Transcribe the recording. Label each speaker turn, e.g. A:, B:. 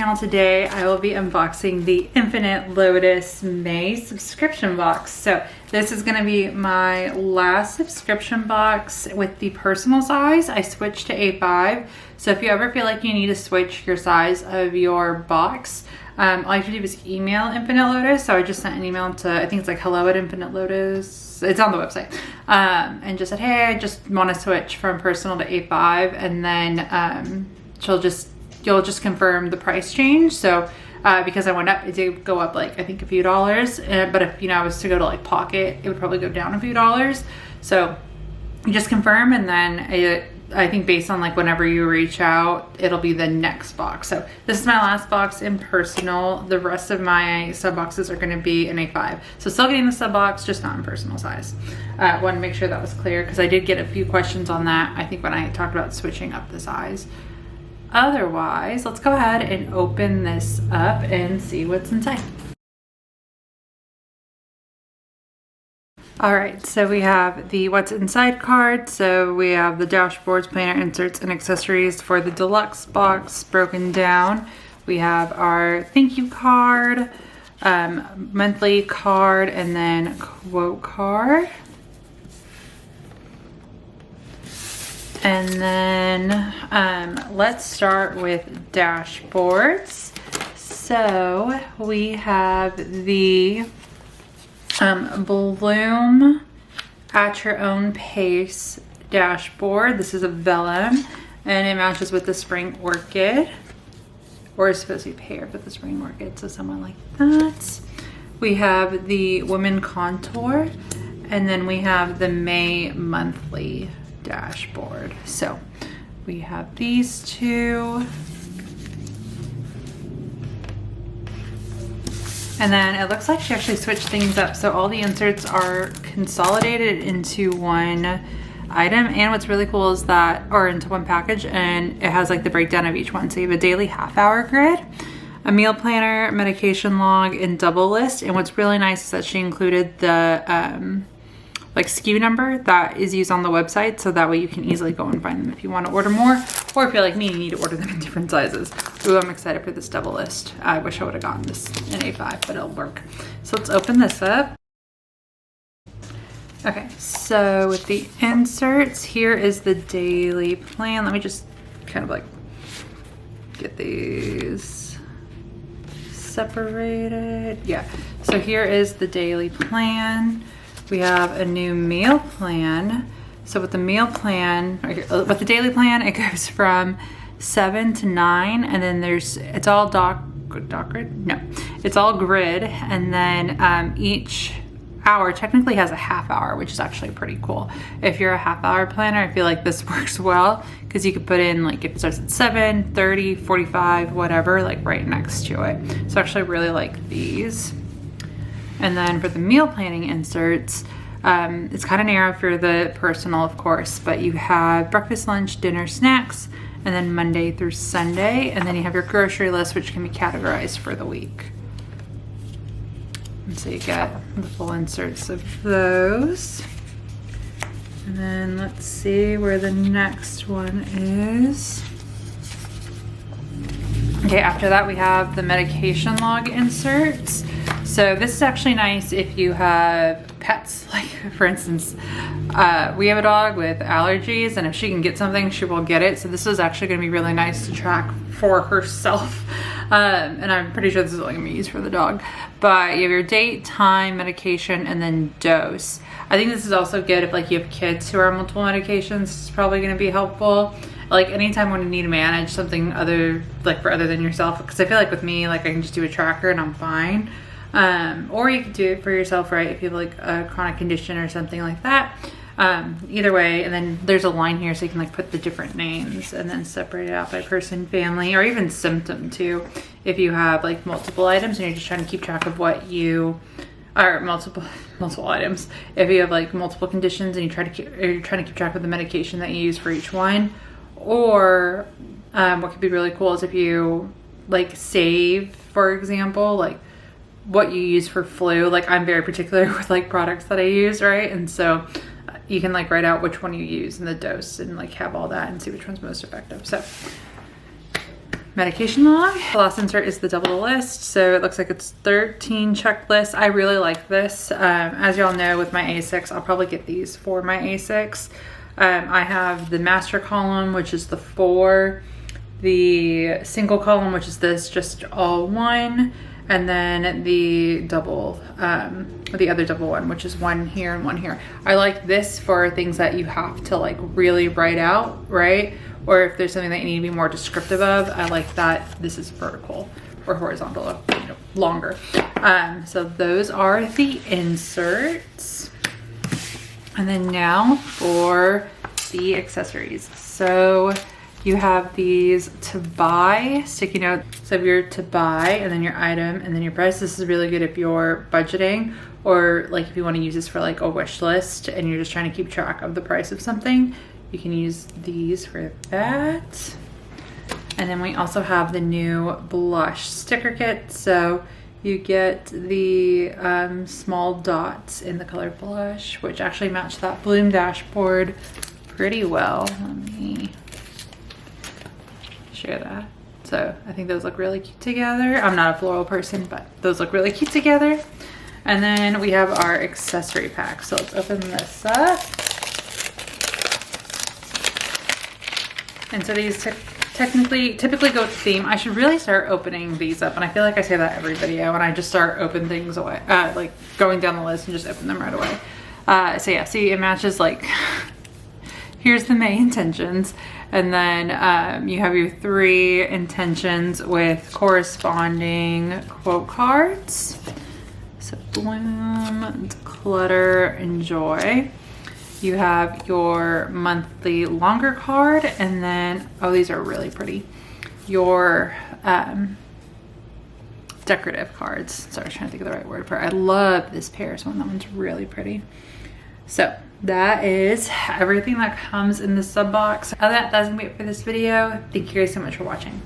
A: channel. Today I will be unboxing the Infinite Lotus May subscription box. So this is going to be my last subscription box with the personal size. I switched to A5, so if you ever feel like you need to switch your size of your box, all you have to do is email Infinite Lotus. So I just sent an email to, I think it's like hello@infinite-lotus, it's on the website, and just said, hey, I just want to switch from personal to A5, and then you'll just confirm the price change. So because I went up, it did go up like I think a few dollars, but if I was to go to like Pocket, it would probably go down a few dollars. So you just confirm, and then I think based on like whenever you reach out, it'll be the next box. So this is my last box in personal. The rest of my sub boxes are going to be in A5. So still getting the sub box, just not in personal size. Want to make sure that was clear because I did get a few questions on that, I think, when I talked about switching up the size. Otherwise, let's go ahead and open this up and see what's inside. All right, so we have the what's inside card. So we have the dashboards, planner inserts, and accessories for the deluxe box broken down. We have our thank you card, monthly card, and then quote card. And then let's start with dashboards. So we have the Bloom at your own pace dashboard. This is a vellum and it matches with the spring orchid, or it's supposed to be paired with the spring orchid, so someone like that. We have the women contour, and then we have the May monthly dashboard. So we have these two, and then it looks like she actually switched things up, so all the inserts are consolidated into one item. And what's really cool is that, or into one package, and it has like the breakdown of each one. So you have a daily half-hour grid, a meal planner, medication log, and double list. And what's really nice is that she included the like SKU number that is used on the website, so that way you can easily go and find them if you want to order more, or if you're like me, you need to order them in different sizes. Ooh, I'm excited for this double list. I wish I would have gotten this in A5, but it'll work. So let's open this up. Okay, so with the inserts, here is the daily plan. Let me just kind of like get these separated. Yeah, so here is the daily plan. We have a new meal plan. So with the meal plan, with the daily plan, it goes from 7 to 9, and then it's all grid? No, it's all grid, and then each hour technically has a half hour, which is actually pretty cool. If you're a half-hour planner, I feel like this works well, because you could put in like if it starts at 7, 30, 45, whatever, like right next to it. So I actually really like these. And then for the meal planning inserts, it's kind of narrow for the personal, of course, but you have breakfast, lunch, dinner, snacks, and then Monday through Sunday. And then you have your grocery list, which can be categorized for the week. And so you get the full inserts of those. And then let's see where the next one is. Okay, after that we have the medication log inserts. So this is actually nice if you have pets, like for instance, we have a dog with allergies, and if she can get something, she will get it. So this is actually gonna be really nice to track for herself. And I'm pretty sure this is only gonna be used for the dog. But you have your date, time, medication, and then dose. I think this is also good if like you have kids who are on multiple medications. This is probably gonna be helpful. Like anytime when you need to manage something other than yourself, because I feel like with me, like I can just do a tracker and I'm fine. Or you can do it for yourself, right? If you have like a chronic condition or something like that. Either way, and then there's a line here so you can like put the different names and then separate it out by person, family, or even symptom too. If you have like multiple items and you're just trying to keep track of what you are, multiple items. If you have like multiple conditions and you're trying to keep track of the medication that you use for each one. Or what could be really cool is if you like save, for example, like what you use for flu. Like I'm very particular with like products that I use, right? And so you can like write out which one you use and the dose and like have all that and see which one's most effective. So medication log. The last insert is the double list. So it looks like it's 13 checklists. I really like this. As y'all know, with my A6, I'll probably get these for my A6. I have the master column, which is the 4, the single column, which is this, just all 1, and then the double, the other double one, which is 1 here and 1 here. I like this for things that you have to like really write out, right? Or if there's something that you need to be more descriptive of, I like that this is vertical or horizontal, you know, longer. So those are the inserts. And then now for the accessories. So you have these to buy sticky notes. So if you're to buy and then your item and then your price, this is really good if you're budgeting, or like if you want to use this for like a wish list and you're just trying to keep track of the price of something, you can use these for that. And then we also have the new blush sticker kit. So you get the small dots in the color blush, which actually match that Bloom dashboard pretty well. Let me share that. So I think those look really cute together. I'm not a floral person, but those look really cute together. And then we have our accessory pack. So let's open this up. And so these typically go with the theme. I should really start opening these up, and I feel like I say that every video, and I just start opening things away, like going down the list and just open them right away. So yeah, see, it matches like, here's the May intentions, and then you have your 3 intentions with corresponding quote cards. So bloom, declutter, enjoy. You have your monthly longer card, and then, oh, these are really pretty, your decorative cards. Sorry, I was trying to think of the right word for it. I love this Paris one. That one's really pretty. So that is everything that comes in the sub box. Other than that, that's gonna be it for this video. Thank you guys so much for watching.